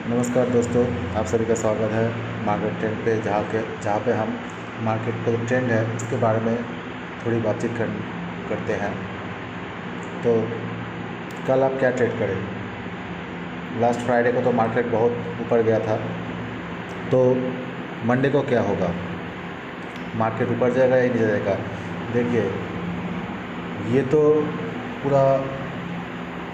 नमस्कार दोस्तों, आप सभी का स्वागत है मार्केट ट्रेंड पे, जहाँ पे हम मार्केट का जो ट्रेंड है उसके बारे में थोड़ी बातचीत करते हैं। तो कल आप क्या ट्रेड करें? लास्ट फ्राइडे को तो मार्केट बहुत ऊपर गया था, तो मंडे को क्या होगा? मार्केट ऊपर जाएगा या नीचे जाएगा? देखिए, ये तो पूरा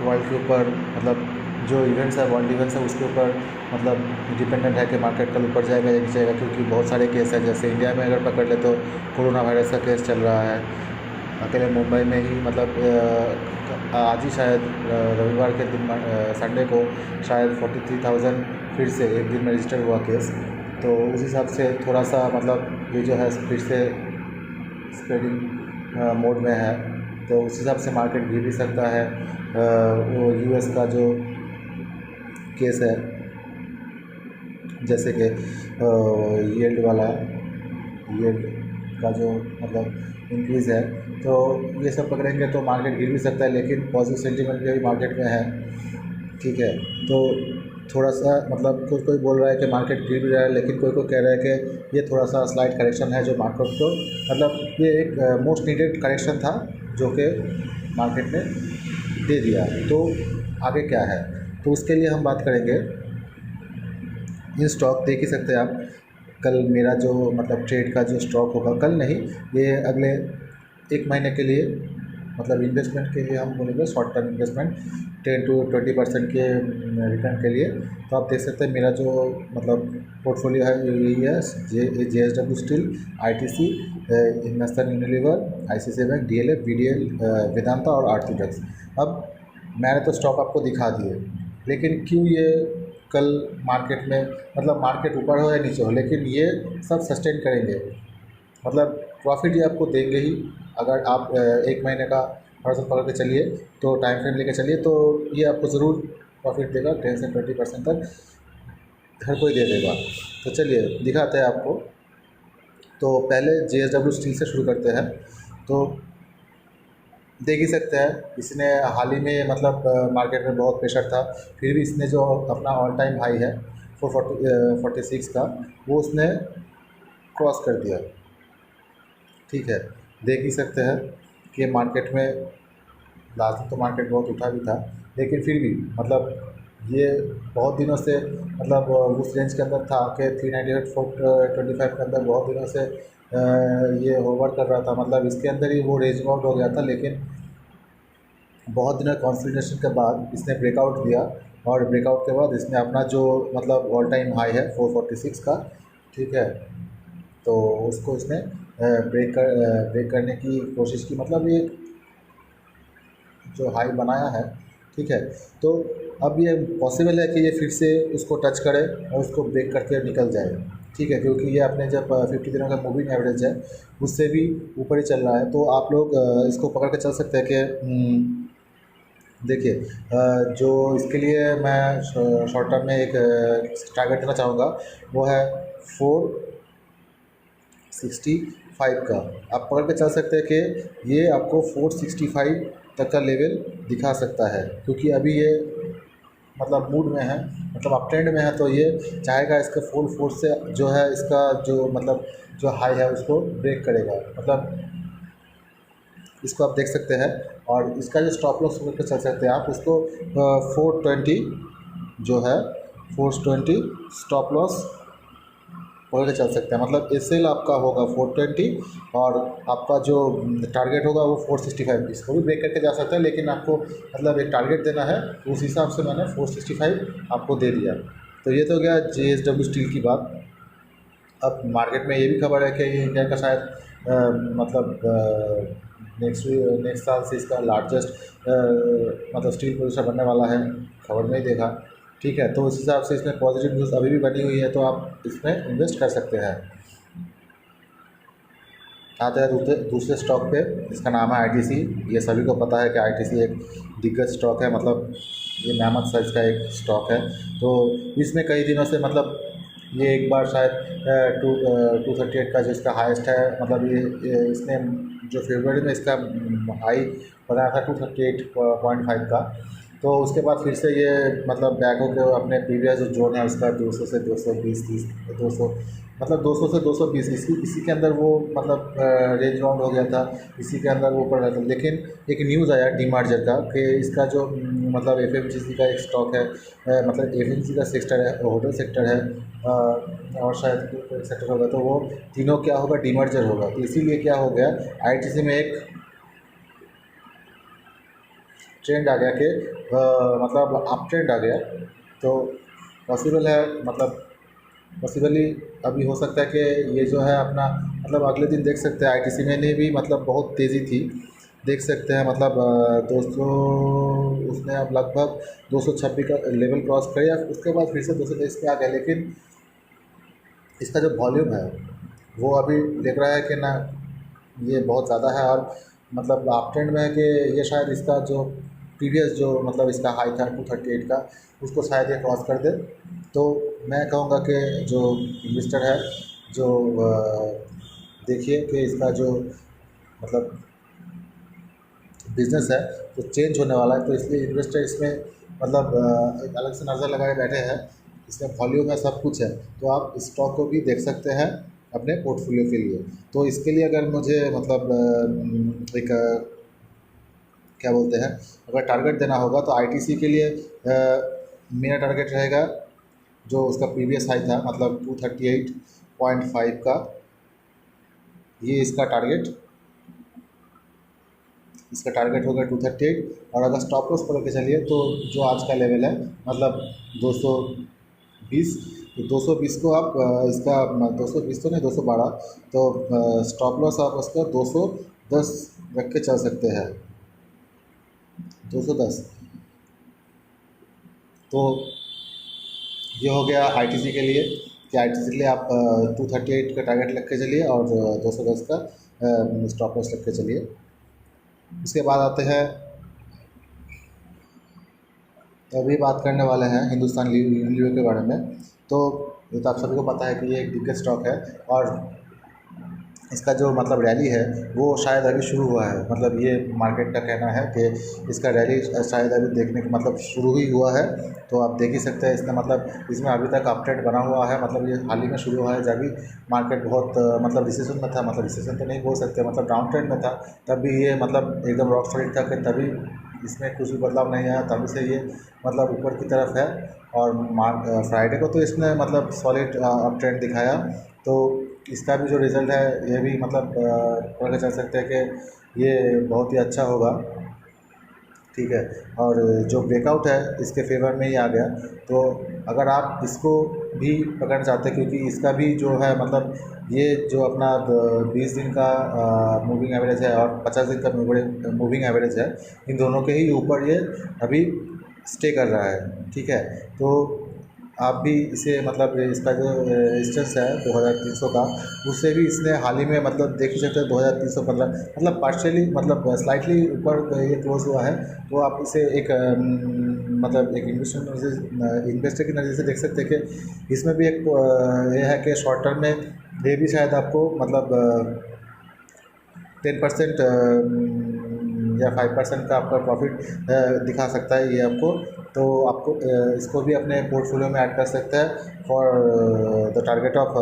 वर्ल्ड के ऊपर, मतलब जो इवेंट्स है, वर्ल्ड इवेंट्स है, उसके ऊपर मतलब डिपेंडेंट है कि मार्केट कल ऊपर जाएगा या नीचे जाएगा। क्योंकि बहुत सारे केस हैं, जैसे इंडिया में अगर पकड़ ले तो कोरोना वायरस का केस चल रहा है। अकेले मुंबई में ही मतलब आज ही शायद रविवार के दिन, संडे को शायद 43,000 फिर से एक दिन में रजिस्टर हुआ केस। तो उस हिसाब से थोड़ा सा मतलब ये जो है फिर से स्प्रेडिंग मोड में है, तो उस हिसाब से मार्केट गिर भी सकता है। वो यूएस का जो केस है, जैसे कि यील्ड का जो मतलब इंक्रीज़ है, तो ये सब पकड़ेंगे तो मार्केट गिर भी सकता है। लेकिन पॉजिटिव सेंटीमेंट भी मार्केट में है, ठीक है। तो थोड़ा सा मतलब कोई बोल रहा है कि मार्केट गिर भी रहा है, लेकिन कोई कह रहा है कि ये थोड़ा सा स्लाइड करेक्शन है जो मार्केट को, मतलब ये एक मोस्ट नीडेड करेक्शन था जो कि मार्केट ने दे दिया। तो आगे क्या है, तो उसके लिए हम बात करेंगे। इन स्टॉक देख ही सकते हैं आप, कल मेरा जो मतलब ट्रेड का जो स्टॉक होगा, कल नहीं, ये अगले एक महीने के लिए, मतलब इन्वेस्टमेंट के लिए हम बोलेंगे, शॉर्ट टर्म इन्वेस्टमेंट 10 to 20% के रिटर्न के लिए। तो आप देख सकते हैं मेरा जो मतलब पोर्टफोलियो है यही है। JSW steel, ITC, Hindustan Unilever, ICICI bank, DLF, VDL, Vedanta और आरती ड्रग्स। अब मैंने तो स्टॉक आपको दिखा दिए, लेकिन क्यों ये कल मार्केट में, मतलब मार्केट ऊपर हो या नीचे हो, लेकिन ये सब सस्टेन करेंगे, मतलब प्रॉफिट ये आपको देंगे ही। अगर आप एक महीने का हॉरिजॉन पकड़ के चलिए, तो टाइम फ्रेम लेके चलिए, तो ये आपको ज़रूर प्रॉफिट देगा। 10 से 20% तक हर कोई दे देगा। तो चलिए दिखाते हैं आपको। तो पहले JSW स्टील से शुरू करते हैं। तो देख ही सकते हैं, इसने हाल ही में मतलब मार्केट में बहुत प्रेशर था, फिर भी इसने जो अपना ऑल टाइम हाई है 446 का, वो उसने क्रॉस कर दिया, ठीक है। देख ही सकते हैं कि मार्केट में लास्ट दिन तो मार्केट बहुत उठा भी था, लेकिन फिर भी मतलब ये बहुत दिनों से मतलब उस रेंज के अंदर था कि 398 425 के अंदर बहुत दिनों से ये होवर कर रहा था, मतलब इसके अंदर ही वो रेंज आउट हो गया था। लेकिन बहुत दिनों कंसोलिडेशन के बाद इसने ब्रेकआउट दिया, और ब्रेकआउट के बाद इसने अपना जो मतलब ऑल टाइम हाई है 446 का, ठीक है, तो उसको इसने ब्रेक करने की कोशिश की, मतलब ये जो हाई बनाया है, ठीक है। तो अब ये पॉसिबल है कि ये फिर से उसको टच करे और उसको ब्रेक करके निकल जाए, ठीक है, क्योंकि ये अपने जब 50 दिनों का मूविंग एवरेज है उससे भी ऊपर ही चल रहा है। तो आप लोग इसको पकड़ के चल सकते हैं कि देखिए, जो इसके लिए मैं शॉर्ट टर्म में एक टारगेट देना चाहूँगा, वो है 465 का। आप पकड़ के चल सकते हैं कि ये आपको 465 तक का लेवल दिखा सकता है, क्योंकि अभी ये मतलब मूड में है, मतलब अप ट्रेंड में है। तो ये चाहेगा इसके फुल फोर्स से जो है इसका जो मतलब जो हाई है उसको ब्रेक करेगा, मतलब इसको आप देख सकते हैं। और इसका जो स्टॉप लॉस लेकर चल सकते हैं आप उसको 420 जो है 420 स्टॉप लॉस पकड़ के चल सकते हैं। मतलब एसएल आपका होगा 420 और आपका जो टारगेट होगा वो 465। इसको भी ब्रेक करके जा सकता है, लेकिन आपको मतलब एक टारगेट देना है, तो उस हिसाब से मैंने 465 आपको दे दिया। तो ये तो हो गया JSW स्टील की बात। अब मार्केट में ये भी खबर है कि ये इंडिया का शायद मतलब नेक्स्ट साल से इसका लार्जेस्ट मतलब स्टील प्रोड्यूसर बनने वाला है, खबर में ही देखा, ठीक है। तो उस हिसाब से इसमें पॉजिटिव न्यूज़ अभी भी बनी हुई है, तो आप इसमें इन्वेस्ट कर सकते हैं। आते हैं दूसरे स्टॉक पे, इसका नाम है ITC। ये सभी को पता है कि ITC एक दिग्गज स्टॉक है, मतलब ये मैमथ साइज का एक स्टॉक है। तो इसमें कई दिनों से मतलब ये एक बार शायद 238 का जो इसका हाईएस्ट है, मतलब ये इसने जो फरवरी में इसका हाई बनाया था 238.5 का, तो उसके बाद फिर से ये मतलब बैक होकर अपने प्रीवियस जो जोन है उसका 200 से 220, 30, 200 मतलब 200 से 220 इसी के अंदर वो मतलब रेंज बाउंड हो गया था, इसी के अंदर वो पड़ रहा था। लेकिन एक न्यूज़ आया डीमार्जर का कि इसका जो मतलब एफएमसीजी का एक स्टॉक है, मतलब एफएमसीजी का सेक्टर है, होटल सेक्टर है, और शायद कोई सेक्टर होगा, तो वो तीनों क्या होगा, डीमर्जर होगा। तो इसीलिए क्या हो गया, आईटीसी में एक ट्रेंड आ गया कि मतलब अप ट्रेंड आ गया। तो पॉसिबल है, मतलब पॉसिबली अभी हो सकता है कि ये जो है अपना मतलब अगले दिन देख सकते हैं आईटीसी में ने भी मतलब बहुत तेज़ी थी, देख सकते हैं मतलब 200 उसने अब लगभग 226 का लेवल क्रॉस कर, या उसके बाद फिर से 223 पे आ गया। लेकिन इसका जो वॉल्यूम है वो अभी देख रहा है कि ना ये बहुत ज़्यादा है, और मतलब अप ट्रेंड में है कि ये शायद इसका जो प्रीवियस जो मतलब इसका हाई था 238 का, उसको शायद ये क्रॉस कर दे। तो मैं कहूँगा कि जो इन्वेस्टर है जो देखिए कि इसका जो मतलब बिज़नेस है तो चेंज होने वाला है, तो इसलिए इन्वेस्टर इसमें मतलब एक अलग से नज़र लगाए बैठे हैं। इसमें वॉल्यूम है, सब कुछ है, तो आप स्टॉक को भी देख सकते हैं अपने पोर्टफोलियो के लिए। तो इसके लिए अगर मुझे मतलब एक क्या बोलते हैं, अगर टारगेट देना होगा तो आईटीसी के लिए मेरा टारगेट रहेगा जो उसका प्रीवियस हाई था मतलब 238.5 का, ये इसका टारगेट होगा 238। और अगर स्टॉप लॉस पकड़ के चलिए तो जो आज का लेवल है मतलब 220, तो 220 को आप इसका 220 तो नहीं 212, तो स्टॉप लॉस आप उसका 210 रख के चल सकते हैं, 210। तो ये हो गया आईटीसी के लिए कि आईटीसी के लिए आप 238 का टारगेट रख के चलिए और 210 का स्टॉप लॉस रख के चलिए। इसके बाद आते हैं, अभी बात करने वाले हैं हिंदुस्तान लीवर के बारे में। तो ये तो आप सभी को पता है कि ये एक दिग्गज स्टॉक है, और इसका जो मतलब रैली है वो शायद अभी शुरू हुआ है। मतलब ये मार्केट का कहना है कि इसका रैली शायद अभी देखने का मतलब शुरू ही हुआ है। तो आप देख ही सकते हैं इसका मतलब इसमें अभी तक अप ट्रेंड बना हुआ है। मतलब ये हाल ही में शुरू हुआ है, जब भी मार्केट बहुत मतलब रिसेशन में था, मतलब रिसेशन तो नहीं बोल सकते, मतलब डाउन ट्रेंड में था, तब भी ये मतलब एकदम रॉक सॉलिड था कि तभी इसमें कुछ भी बदलाव नहीं आया, तभी से ये मतलब ऊपर की तरफ है। और फ्राइडे को तो इसने मतलब सॉलिड अप ट्रेंड दिखाया। तो इसका भी जो रिज़ल्ट है ये भी मतलब पता चल सकते हैं कि ये बहुत ही अच्छा होगा, ठीक है। और जो ब्रेकआउट है इसके फेवर में ही आ गया। तो अगर आप इसको भी पकड़ना चाहते हैं, क्योंकि इसका भी जो है मतलब ये जो अपना 20 दिन का मूविंग एवरेज है और 50 दिन का मूविंग एवरेज है, इन दोनों के ही ऊपर ये अभी स्टे कर रहा है, ठीक है। तो आप भी इसे मतलब इसका जो रेजिस्टेंस है 2300 का, उससे भी इसने हाल ही में मतलब देख ही सकते हैं 2315 मतलब पार्शियली मतलब स्लाइटली ऊपर ये क्लोज हुआ है। तो आप इसे एक मतलब एक इन्वेस्टर की नज़र से देख सकते हैं कि इसमें भी एक ये है कि शॉर्ट टर्म में ये भी शायद आपको मतलब 10% या 5% का आपका प्रॉफिट दिखा सकता है ये आपको। तो आपको इसको भी अपने पोर्टफोलियो में ऐड कर सकते हैं फॉर द टारगेट ऑफ,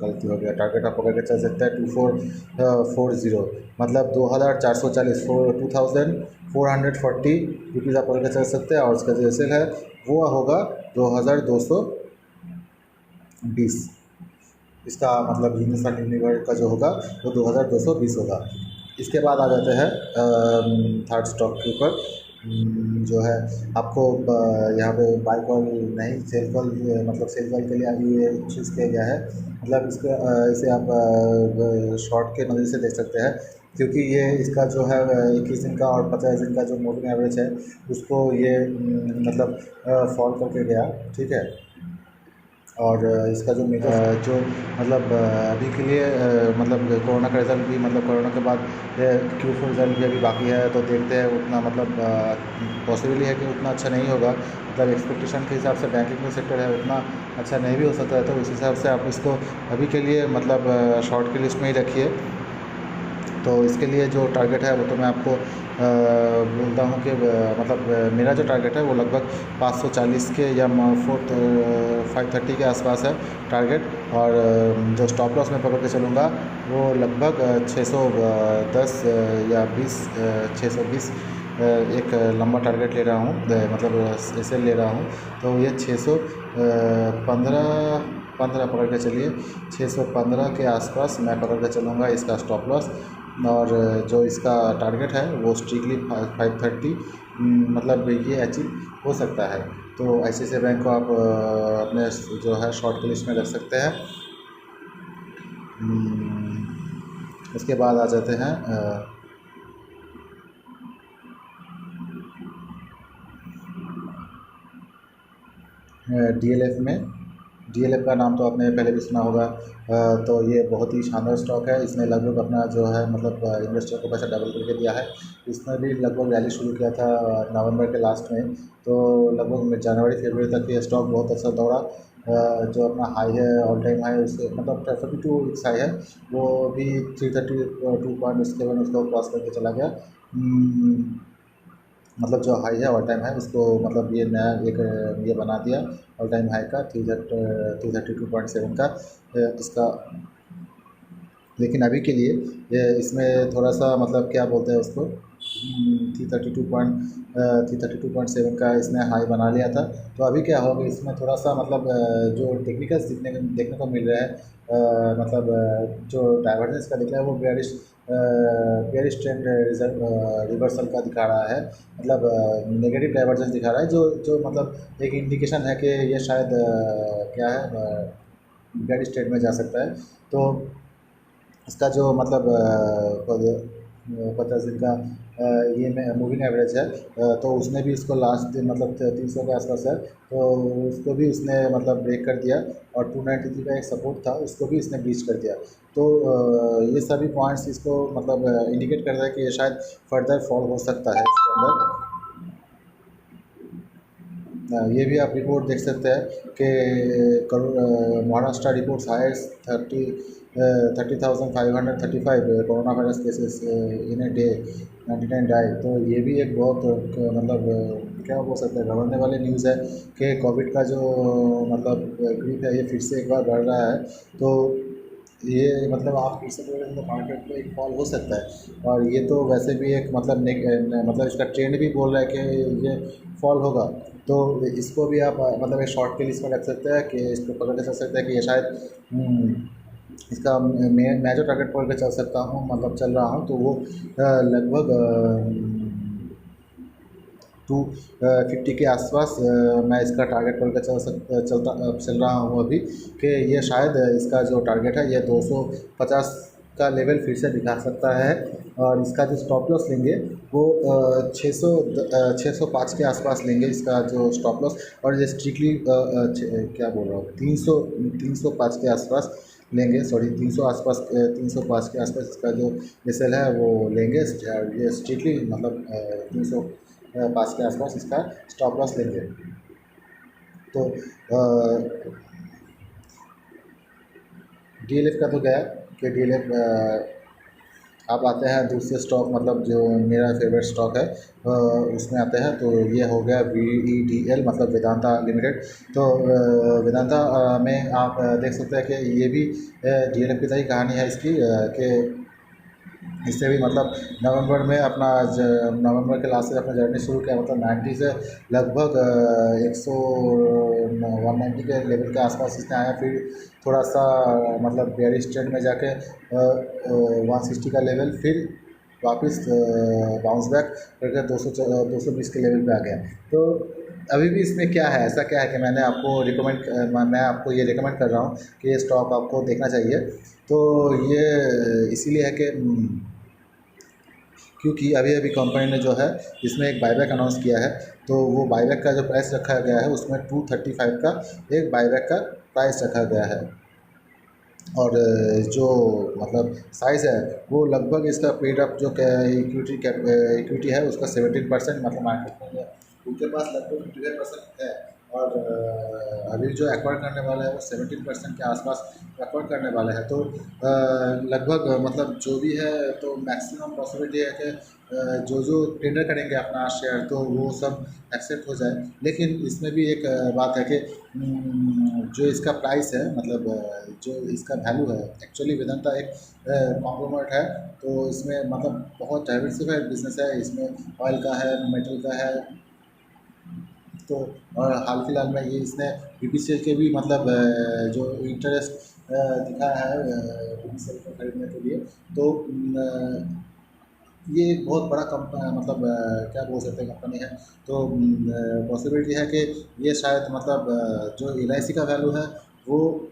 गलती हो गया, टारगेट ऑफ पकड़ के चल सकता है 2440 मतलब 2440 2440 रुपीज़ आप पकड़ के चल सकते हैं। और उसका जो सेल है वो होगा 2220, इसका मतलब हिंदुस्तान लीवर का जो होगा वो 2220 होगा। इसके बाद आ जाते हैं थर्ड स्टॉक के ऊपर, जो है आपको यहाँ पे बाई कॉल नहीं सेल कॉल, मतलब सेल कॉल के लिए अभी ये चूज़ किया गया है। मतलब इसे आप शॉर्ट के नज़र से देख सकते हैं, क्योंकि ये इसका जो है 21 दिन का और 50 दिन का जो मूविंग एवरेज है उसको ये मतलब फॉल करके गया, ठीक है। और इसका जो मेजर जो मतलब अभी के लिए मतलब कोरोना का रिज़ल्ट भी मतलब कोरोना के बाद Q4 रिज़ल्ट भी अभी बाकी है, तो देखते हैं उतना मतलब पॉसिबली है कि उतना अच्छा नहीं होगा। मतलब एक्सपेक्टेशन के हिसाब से बैंकिंग का सेक्टर है उतना अच्छा नहीं भी हो सकता है। तो उस हिसाब से आप इसको अभी के लिए मतलब शॉर्ट की लिस्ट में ही रखिए। तो इसके लिए जो टारगेट है वो तो मैं आपको बोलता हूँ कि मतलब मेरा जो टारगेट है वो लगभग 540 के या 530 के आसपास है टारगेट। और जो स्टॉप लॉस मैं पकड़ के चलूँगा वो लगभग 610 या 620 एक लंबा टारगेट ले रहा हूँ, मतलब ऐसे ले रहा हूँ। तो ये 615 पकड़ के चलिए, 615 के आसपास मैं पकड़ के चलूँगा इसका स्टॉप लॉस। और जो इसका टारगेट है वो स्ट्रिक्टली 530, मतलब ये अचीव हो सकता है। तो ICICI बैंक को आप अपने जो है शॉर्ट की लिस्ट में रख सकते हैं। उसके बाद आ जाते हैं DLF में। DLF का नाम तो आपने पहले भी सुना होगा। तो ये बहुत ही शानदार स्टॉक है। इसने लगभग अपना जो है मतलब इन्वेस्टर को पैसा डबल करके दिया है। इसने भी लगभग रैली शुरू किया था नवंबर के लास्ट में, तो लगभग जनवरी फरवरी तक ये स्टॉक बहुत अच्छा दौड़ा। जो अपना हाई है, ऑल टाइम हाई, उससे मतलब 32 वीक्स हाई है, वो भी 332.7 उसको क्रॉस करके चला गया। मतलब जो हाई है ऑल टाइम हाई उसको मतलब ये नया एक ये बना दिया ऑल टाइम हाई का 332.7 का इसका। लेकिन अभी के लिए ये इसमें थोड़ा सा मतलब क्या बोलते हैं उसको 332.7 का इसने हाई बना लिया था। तो अभी क्या होगा इसमें थोड़ा सा मतलब जो टेक्निकल्स देखने को मिल रहा है, मतलब जो डाइवर्जेंस का दिख रहा है वो बेयरिश ट्रेंड रिवर्सल का दिखा रहा है। मतलब नेगेटिव डाइवर्जेंस दिखा रहा है, जो मतलब एक इंडिकेशन है कि ये शायद क्या है बेयरिश ट्रेंड में जा सकता है। तो इसका जो मतलब 50 दिन का ये में मूविंग एवरेज है, तो उसने भी इसको लास्ट दिन मतलब 300 के आसपास है, तो उसको भी उसने मतलब ब्रेक कर दिया। और 293 का एक सपोर्ट था उसको भी इसने ब्रीच कर दिया। तो ये सभी पॉइंट्स इसको मतलब इंडिकेट कर रहा है कि ये शायद फर्दर फॉल हो सकता है इसके अंदर। ये भी आप रिपोर्ट देख सकते हैं कि Maharashtra reports highest 30,535 corona virus cases in a day, 99 die. तो ये भी एक बहुत मतलब क्या बोल सकते हैं घबराने वाली न्यूज़ है कि कोविड का जो मतलब ग्रिप है ये फिर से एक बार बढ़ रहा है। तो ये मतलब आप फिर से बोल रहे हैं तो मार्केट में एक फॉल हो सकता है। और ये तो वैसे भी एक मतलब मतलब इसका ट्रेंड भी बोल रहा है कि ये फॉल होगा। तो इसको भी आप मतलब एक शॉर्ट के लिस्ट में रख सकते हैं कि इसको पकड़ के चल सकते हैं कि ये शायद इसका मैं जो टारगेट पकड़ के चल सकता हूँ मतलब चल रहा हूँ, तो वो लगभग 250 के आसपास मैं इसका टारगेट पकड़ के चल रहा हूँ अभी, कि ये शायद इसका जो टारगेट है ये 250 का लेवल फिर से दिखा सकता है। और इसका जो स्टॉप लॉस लेंगे वो 605 के आसपास लेंगे इसका जो स्टॉप लॉस। और ये स्ट्रिक्टली क्या बोल रहा हूँ 305 के आसपास लेंगे, सॉरी 300 आसपास 305 के आसपास इसका जो SL है वो लेंगे। ये स्ट्रिक्टली मतलब 305 के आसपास इसका स्टॉप लॉस लेंगे। तो DLF का तो गया कि DLF आप आते हैं दूसरे स्टॉक मतलब जो मेरा फेवरेट स्टॉक है उसमें आते हैं। तो ये हो गया VEDL मतलब वेदांता लिमिटेड। तो वेदांता में आप देख सकते हैं कि ये भी DLF की तरह कहानी है इसकी, कि इससे भी मतलब नवंबर के लास्ट से अपना जर्नी शुरू किया, मतलब 90 से लगभग 190 के लेवल के आसपास इसने आया। फिर थोड़ा सा मतलब बेयरिश ट्रेंड में जाके 160 का लेवल, फिर वापस बाउंस बैक करके 220 के लेवल पे आ गया। तो अभी भी इसमें क्या है, ऐसा क्या है कि मैं आपको ये रिकमेंड कर रहा हूँ कि ये स्टॉक आपको देखना चाहिए। तो ये इसीलिए है कि क्योंकि अभी अभी कंपनी ने जो है इसमें एक बाईबैक अनाउंस किया है। तो वो बाईबैक का जो प्राइस रखा गया है उसमें 235 का एक बाईबैक का प्राइस रखा गया है। और जो मतलब साइज़ है वो लगभग इसका पेड अप जो इक्विटी है उसका 17% मतलब मार्केट में उनके पास लगभग 55% है। और अभी जो एक्वायर करने वाला है वो 17% के आसपास एक्वायर करने वाले हैं। तो लगभग मतलब जो भी है तो मैक्सिमम पॉसिबिलिटी है कि जो जो टेंडर करेंगे अपना शेयर तो वो सब एक्सेप्ट हो जाए। लेकिन इसमें भी एक बात है कि जो इसका प्राइस है मतलब जो इसका वैल्यू है एक्चुअली वेदांता एक कॉन्ग्लोमरेट है। तो इसमें मतलब बहुत डाइवर्सिफाइड बिजनेस है, इसमें ऑयल का है, मेटल का है। तो और हाल फिलहाल में ये इसने बीपीसीएल के भी मतलब जो इंटरेस्ट दिखाया है बीपीसीएल को खरीदने के लिए। तो ये एक बहुत बड़ा मतलब क्या बोल सकते हैं कंपनी है। तो पॉसिबिलिटी है कि ये शायद मतलब जो एलआईसी का वैल्यू है वो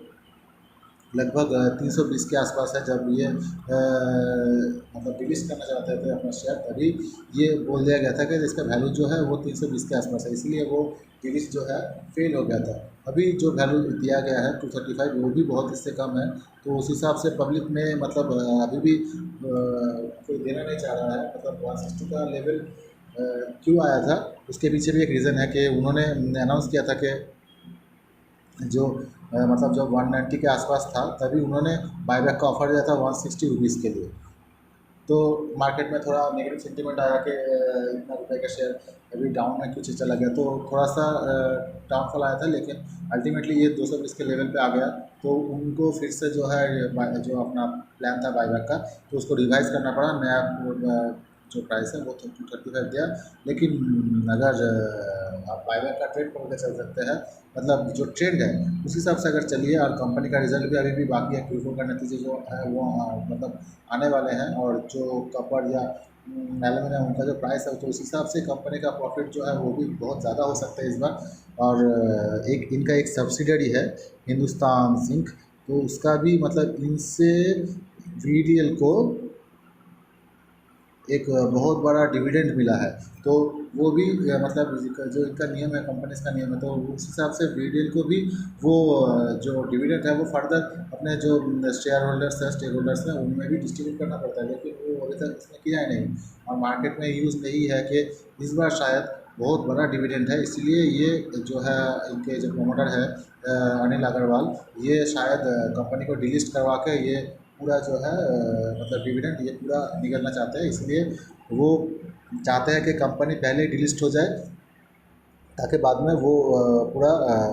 लगभग 320 के आसपास है। जब ये मतलब डिलीस्ट करना चाहते थे अपना शेयर तभी ये बोल दिया गया था कि इसका वैल्यू जो है वो 320 के आसपास है, इसलिए वो डिलीस्ट जो है फेल हो गया था। अभी जो वैल्यू दिया गया है 235 वो भी बहुत इससे कम है। तो उस हिसाब से पब्लिक में मतलब अभी भी कोई देना नहीं चाह रहा है। मतलब 160 का लेवल क्यों आया था उसके पीछे भी एक रीज़न है कि उन्होंने अनाउंस किया था कि जो मतलब जब 190 के आसपास था तभी उन्होंने बायबैक का ऑफ़र दिया था 160 रुपीज़ के लिए। तो मार्केट में थोड़ा नेगेटिव सेंटीमेंट आया कि इतना रुपए का शेयर अभी डाउन में क्यों चला गया, तो थोड़ा सा डाउनफॉल आया था। लेकिन अल्टीमेटली ये 220 के लेवल पे आ गया। तो उनको फिर से जो है जो अपना प्लान था बायबैक का तो उसको रिवाइज़ करना पड़ा। नया जो प्राइस है वो 235 दिया। लेकिन अगर आप बायबैक का ट्रेड पकड़ के चल सकते हैं, मतलब जो ट्रेंड है उस हिसाब से अगर चलिए, और कंपनी का रिजल्ट भी अभी भी बाकी है, Q4 का नतीजे जो है वो मतलब आने वाले हैं। और जो कपड़ या एल्यूमिनियम उनका जो प्राइस है तो उस हिसाब से कंपनी का प्रॉफिट जो है वो भी बहुत ज़्यादा हो सकता है इस बार। और एक इनका एक सब्सिडरी है हिंदुस्तान जिंक, तो उसका भी मतलब इनसे वीडीएल को एक बहुत बड़ा डिविडेंड मिला है। तो वो भी मतलब जो इनका नियम है, कंपनीज का नियम है, तो उस हिसाब से वीडीएल को भी वो जो डिविडेंड है वो फर्दर अपने जो शेयर होल्डर्स हैं, स्टेक होल्डर्स हैं, उनमें भी डिस्ट्रीब्यूट करना पड़ता है। लेकिन वो अभी तक इसने किया ही नहीं और मार्केट में न्यूज़ नहीं है कि इस बार शायद बहुत बड़ा डिविडेंड है। इसलिए ये जो है इनके जो प्रमोटर है अनिल अग्रवाल, ये शायद कंपनी को डिलिस्ट करवा के ये पूरा जो है मतलब डिविडेंड ये पूरा निकलना चाहते हैं। इसलिए वो चाहते हैं कि कंपनी पहले डिलिस्ट हो जाए ताकि बाद में वो पूरा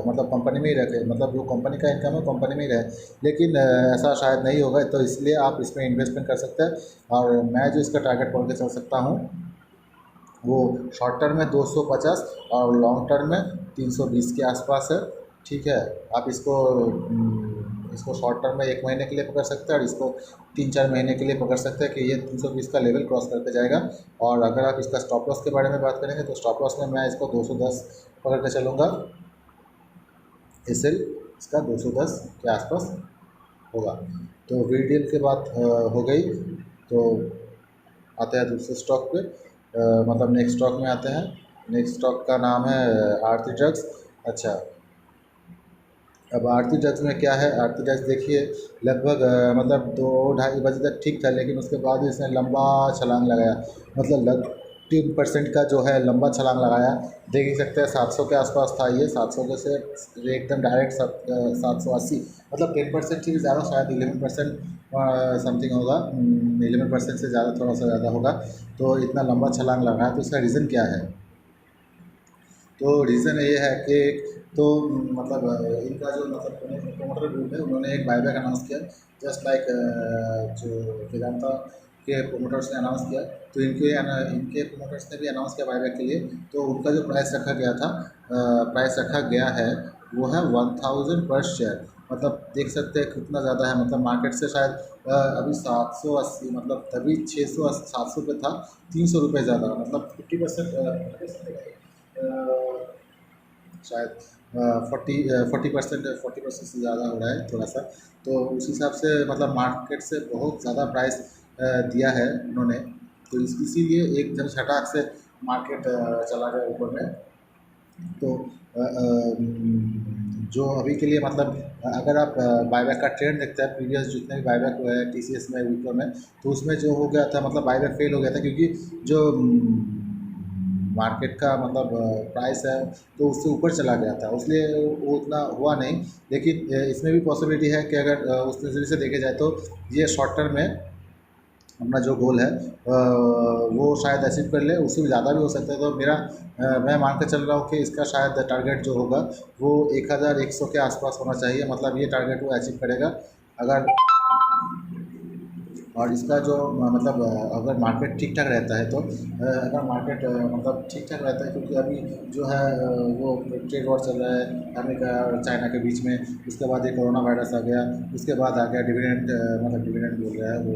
मतलब कंपनी में ही रखे, मतलब जो कंपनी का इनकम है कंपनी में ही रहे। लेकिन ऐसा शायद नहीं होगा, तो इसलिए आप इसमें इन्वेस्टमेंट कर सकते हैं। और मैं जो इसका टारगेट पकड़ के चल सकता हूँ वो शॉर्ट टर्म में 250 और लॉन्ग टर्म में 320 के आसपास है। ठीक है, आप इसको शॉर्ट टर्म में 1 महीने के लिए पकड़ सकते हैं और इसको 3-4 महीने के लिए पकड़ सकते हैं कि ये 320 का लेवल क्रॉस करके जाएगा। और अगर आप इसका स्टॉप लॉस के बारे में बात करेंगे तो स्टॉप लॉस में मैं इसको 210 पकड़ के चलूँगा। एसएल इसका 210 के आसपास होगा। तो वीडीएल के बात हो गई। तो आते हैं दूसरे स्टॉक पे, मतलब नेक्स्ट स्टॉक में आते हैं। नेक्स्ट स्टॉक का नाम है आरती ड्रग्स। अच्छा, अब आरती ड्रग्स में क्या है, आरती ड्रग्स देखिए लगभग मतलब 2-2.5 बजे तक ठीक था, लेकिन उसके बाद इसने लंबा छलांग लगाया। मतलब 3% का जो है लंबा छलांग लगाया। देख ही सकते हैं 700 के आसपास था ये, 700 के से एकदम डायरेक्ट 780, मतलब 10% से भी ज़्यादा, शायद 11% समथिंग होगा, 11% से ज़्यादा, थोड़ा सा ज़्यादा होगा। तो इतना लंबा छलांग लगाया, तो इसका रीज़न क्या है? तो रीज़न ये है कि तो मतलब इनका जो मतलब प्रमोटर ग्रुप है उन्होंने एक बायबैक अनाउंस किया, जस्ट लाइक जो वेदांता के प्रमोटर्स ने अनाउंस किया। तो इनके प्रमोटर्स ने भी अनाउंस किया बायबैक के लिए। तो उनका जो प्राइस रखा गया था, प्राइस रखा गया है वो है 1000 पर शेयर। मतलब देख सकते हैं कितना ज़्यादा है, मतलब मार्केट से शायद अभी 780, मतलब तभी 600-700 पे था, 300 रुपये ज़्यादा, मतलब 50% शायद 40% से ज़्यादा हो रहा है थोड़ा सा। तो उस हिसाब से मतलब मार्केट से बहुत ज़्यादा प्राइस दिया है उन्होंने। तो इसीलिए एकदम छटाक से मार्केट चला गया ऊपर में। तो जो अभी के लिए मतलब अगर आप बायबैक का ट्रेंड देखते हैं, प्रीवियस जितने भी बायबैक हुए हैं टीसीएस में, विप्रो में, तो उसमें जो हो गया था मतलब बायबैक फेल हो गया था, क्योंकि जो मार्केट का मतलब प्राइस है तो उससे ऊपर चला गया था, इसलिए वो उतना हुआ नहीं। लेकिन इसमें भी पॉसिबिलिटी है कि अगर उस नज़रिए से देखे जाए तो ये शॉर्ट टर्म में अपना जो गोल है वो शायद अचीव कर ले, उससे भी ज़्यादा भी हो सकता है। तो मेरा मैं मान कर चल रहा हूँ कि इसका शायद टारगेट जो होगा वो 1100 के आसपास होना चाहिए, मतलब ये टारगेट वो अचीव करेगा। अगर और इसका जो मतलब अगर मार्केट ठीक ठाक रहता है तो अगर मार्केट मतलब ठीक ठाक रहता है, क्योंकि अभी जो है वो ट्रेड वॉर चल रहा है अमेरिका और चाइना के बीच में, उसके बाद ये कोरोना वायरस आ गया, उसके बाद आ गया डिविडेंड, मतलब डिविडेंड बोल रहा है वो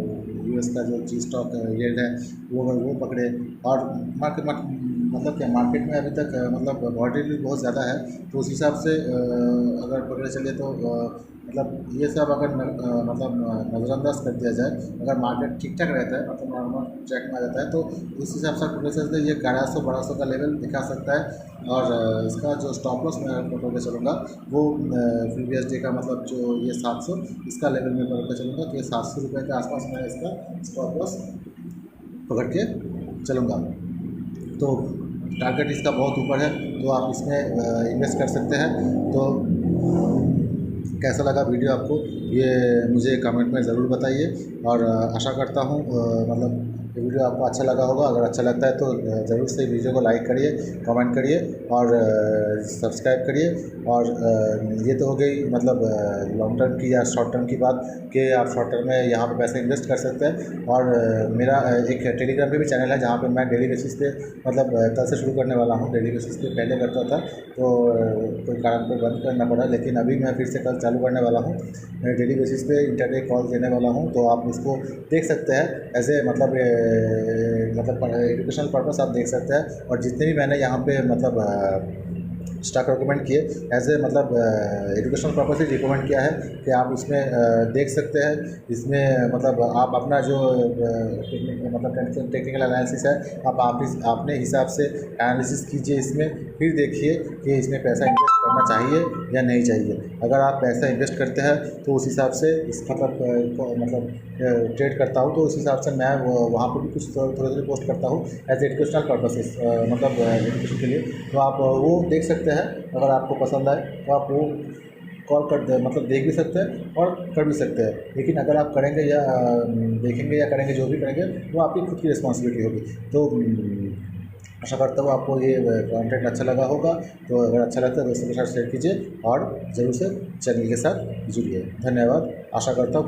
यूएस का जो जी स्टॉक यील्ड है वो पकड़े। और मतलब क्या मार्केट में अभी तक मतलब वॉलेटिलिटी बहुत ज़्यादा है, तो उस हिसाब से अगर पकड़े चले तो मतलब ये सब अगर मतलब नज़रअंदाज कर दिया जाए, अगर मार्केट ठीक ठाक रहता है मतलब नॉर्मल ट्रैक में आ जाता है तो उस हिसाब से पकड़ सकते ये 1100-1200 का लेवल दिखा सकता है। और इसका जो स्टॉप लॉस मैं पकड़ के चलूँगा वो प्रीवियस डे का मतलब जो ये 700 इसका लेवल में पकड़ के चलूँगा, तो ये 700 रुपये के आसपास मैं इसका स्टॉप लॉस पकड़ के चलूँगा। तो टारगेट इसका बहुत ऊपर है, तो आप इसमें इन्वेस्ट कर सकते हैं। तो कैसा लगा वीडियो आपको, ये मुझे कमेंट में ज़रूर बताइए। और आशा करता हूँ मतलब ये वीडियो आपको अच्छा लगा होगा। अगर अच्छा लगता है तो ज़रूर से वीडियो को लाइक करिए, कमेंट करिए और सब्सक्राइब करिए। और ये तो हो गई मतलब लॉन्ग टर्म की या शॉर्ट टर्म की बात कि आप शॉर्ट टर्म में यहाँ पे पैसे इन्वेस्ट कर सकते हैं। और मेरा एक टेलीग्राम पे भी चैनल है जहाँ पे मैं डेली बेसिस पे मतलब कल से शुरू करने वाला हूँ। डेली बेसिस पे पहले करता था तो कोई कारण पर बंद करना पड़ा, लेकिन अभी मैं फिर से कल चालू करने वाला हूँ। मैं डेली बेसिस पे इंटरडे कॉल देने वाला हूँ, तो आप उसको देख सकते हैं एज ए मतलब एजुकेशनल पर्पस आप देख सकते हैं। और जितने भी मैंने यहाँ पे मतलब स्टॉक रिकमेंड किए एज ए मतलब एजुकेशनल पर्पस ही रिकमेंड किया है कि आप इसमें देख सकते हैं। इसमें मतलब आप अपना जो मतलब टेक्निकल एनालिसिस है आप अपने हिसाब से एनालिसिस कीजिए इसमें, फिर देखिए कि इसमें पैसा इन्वेस्ट करना चाहिए या नहीं चाहिए। अगर आप पैसा इन्वेस्ट करते हैं तो उस हिसाब से इस मतलब ट्रेड करता हूँ, तो उस हिसाब से मैं वहाँ पर भी कुछ थोड़ी पोस्ट करता हूँ एज एजुकेशनल पर्पसेस, मतलब एजुकेशन के लिए। तो आप वो देख सकते हैं। अगर आपको पसंद आए तो आप वो कॉल कर दे मतलब देख भी सकते हैं और कर भी सकते हैं। लेकिन अगर आप करेंगे या देखेंगे या करेंगे, जो भी करेंगे वो आपकी खुद की रिस्पॉन्सिबिलिटी होगी। तो आशा करता हूँ आपको ये कंटेंट अच्छा लगा होगा। तो अगर अच्छा लगता है दोस्तों के साथ शेयर कीजिए और ज़रूर से चैनल के साथ जुड़िए। धन्यवाद। आशा करता हूँ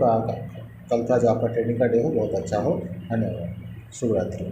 कल का जो आपका ट्रेडिंग का डे हो बहुत अच्छा हो। धन्यवाद। शुभ रात्रि।